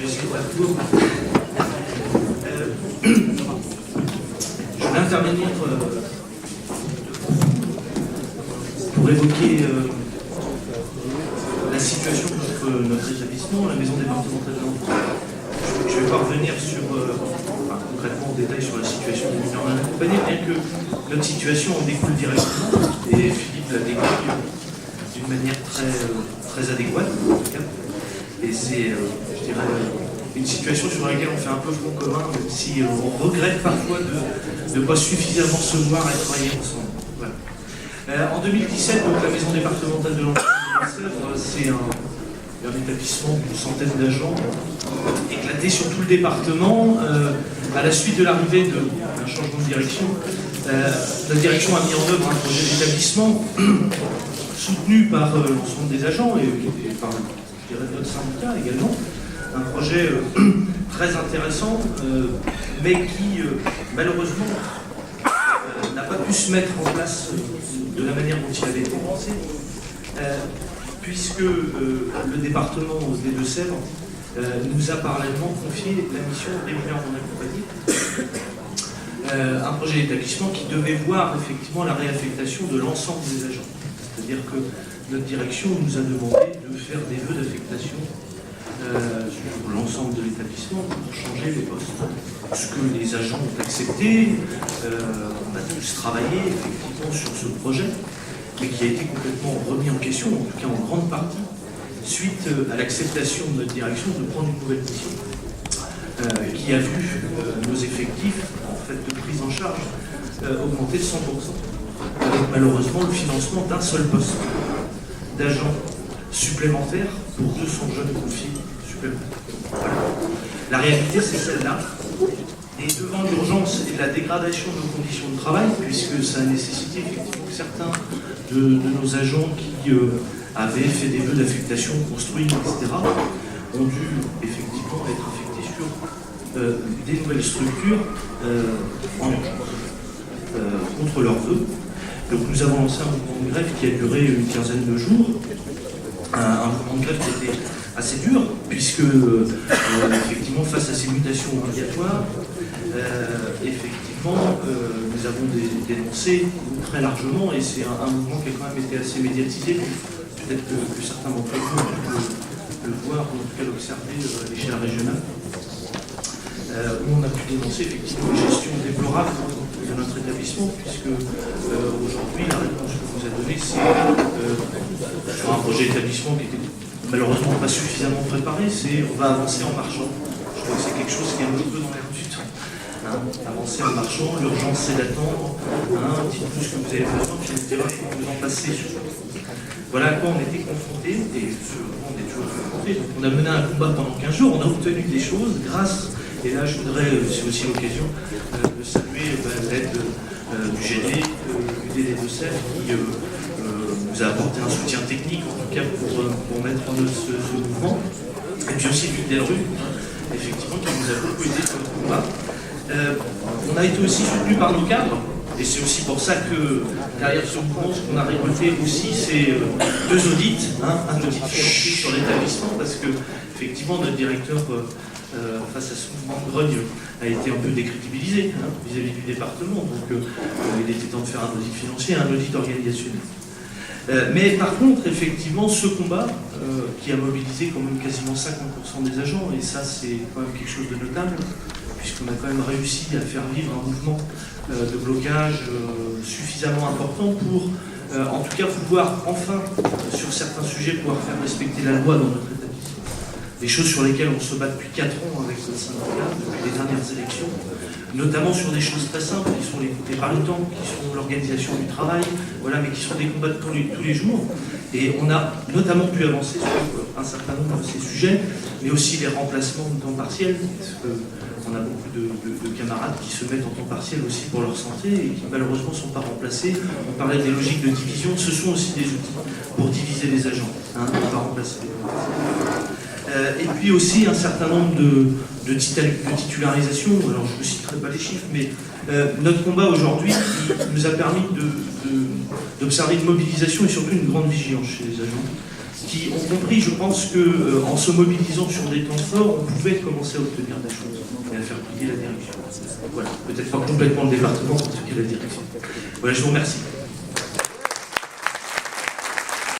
vais essayer de faire court. Je vais intervenir pour évoquer la situation de notre établissement, la maison départementale de l'enfant. Je ne vais pas revenir sur, concrètement en détail sur la situation des mineurs non accompagnés, bien que notre situation en découle directement, et Philippe l'a décrit d'une manière très adéquate, en tout cas. Et c'est, je dirais, une situation sur laquelle on fait un peu front commun, même si on regrette parfois de ne pas suffisamment se voir et travailler ensemble. Voilà. En 2017, donc, la maison départementale de l'enfant de Sèvres, c'est un établissement d'une centaine d'agents éclaté sur tout le département. À la suite de l'arrivée d'un changement de direction, la direction a mis en œuvre un projet d'établissement soutenu par l'ensemble des agents et par, je dirais, notre syndicat également. Un projet très intéressant, mais qui malheureusement n'a pas pu se mettre en place de la manière dont il avait été pensé, puisque le département des Deux-Sèvres nous a parallèlement confié la mission des mineurs non accompagnés. Un projet d'établissement qui devait voir effectivement la réaffectation de l'ensemble des agents. C'est-à-dire que notre direction nous a demandé de faire des vœux d'affectation sur l'ensemble de l'établissement pour changer les postes. Ce que les agents ont accepté, on a tous travaillé effectivement sur ce projet, mais qui a été complètement remis en question, en tout cas en grande partie, suite à l'acceptation de notre direction de prendre une nouvelle mission, qui a vu nos effectifs en fait, de prise en charge augmenter de 100%, avec malheureusement le financement d'un seul poste d'agents supplémentaires pour 200 jeunes confiés supplémentaires. Voilà. La réalité, c'est celle-là. Et devant l'urgence et la dégradation de nos conditions de travail, puisque ça a nécessité effectivement que certains de nos agents qui avaient fait des vœux d'affectation, construits, etc., ont dû effectivement être affectés sur des nouvelles structures en urgence, contre leurs vœux. Donc nous avons lancé un mouvement de grève qui a duré une quinzaine de jours. Un mouvement de grève qui était assez dur, puisque effectivement, face à ces mutations obligatoires, effectivement, nous avons dénoncé très largement, et c'est un mouvement qui a quand même été assez médiatisé. Peut-être que certains d'entre vous ont pu le voir, ou en tout cas l'observer à l'échelle régionale, où on a pu dénoncer effectivement une gestion déplorable de notre établissement, puisque aujourd'hui, la réponse que vous a donnée, c'est sur un projet d'établissement qui était malheureusement pas suffisamment préparé, c'est on va avancer en marchant. Je crois que c'est quelque chose qui est un petit peu dans l'air du temps. Avancer en marchant, l'urgence c'est d'attendre, dites-nous ce que vous avez besoin, puis on dira qu'il faut vous en passer. Voilà à quoi on était confrontés, et on est toujours confrontés. Donc on a mené un combat pendant 15 jours, on a obtenu des choses grâce, et là je voudrais, c'est aussi l'occasion de saluer l'aide du GD, du DD de Sèvres, qui nous a apporté un soutien technique, en tout cas pour mettre en œuvre ce mouvement, et puis aussi Luc Delru, effectivement, qui nous a beaucoup aidé sur le combat. On a été aussi soutenu par nos cadres, et c'est aussi pour ça que derrière ce mouvement, ce qu'on a récolté aussi, c'est 2 audits, un audit financier sur l'établissement, parce que effectivement notre directeur, face à ce mouvement de grogne, a été un peu décrédibilisé vis-à-vis du département, donc il était temps de faire un audit financier, un audit organisationnel. Mais par contre, effectivement, ce combat qui a mobilisé quand même quasiment 50% des agents, et ça c'est quand même quelque chose de notable, puisqu'on a quand même réussi à faire vivre un mouvement de blocage suffisamment important pour, en tout cas, pouvoir enfin, sur certains sujets, pouvoir faire respecter la loi dans notre établissement. Des choses sur lesquelles on se bat depuis 4 ans avec notre syndicat, depuis les dernières élections, notamment sur des choses très simples, qui sont les parlitants, qui sont l'organisation du travail, voilà, mais qui sont des combats de tous les jours. Et on a notamment pu avancer sur un certain nombre de ces sujets, mais aussi les remplacements de temps partiel, parce qu'on a beaucoup de camarades qui se mettent en temps partiel aussi pour leur santé et qui malheureusement ne sont pas remplacés. On parlait des logiques de division, ce sont aussi des outils pour diviser les agents, pour ne pas remplacer les gens. Et puis aussi un certain nombre de titularisations, alors je ne citerai pas les chiffres, mais notre combat aujourd'hui nous a permis d'observer une mobilisation et surtout une grande vigilance chez les agents. qui ont compris, je pense, qu'en se mobilisant sur des temps forts, on pouvait commencer à obtenir des choses et à faire plier la direction. Voilà, peut-être pas complètement le département, en tout cas la direction. Voilà, je vous remercie.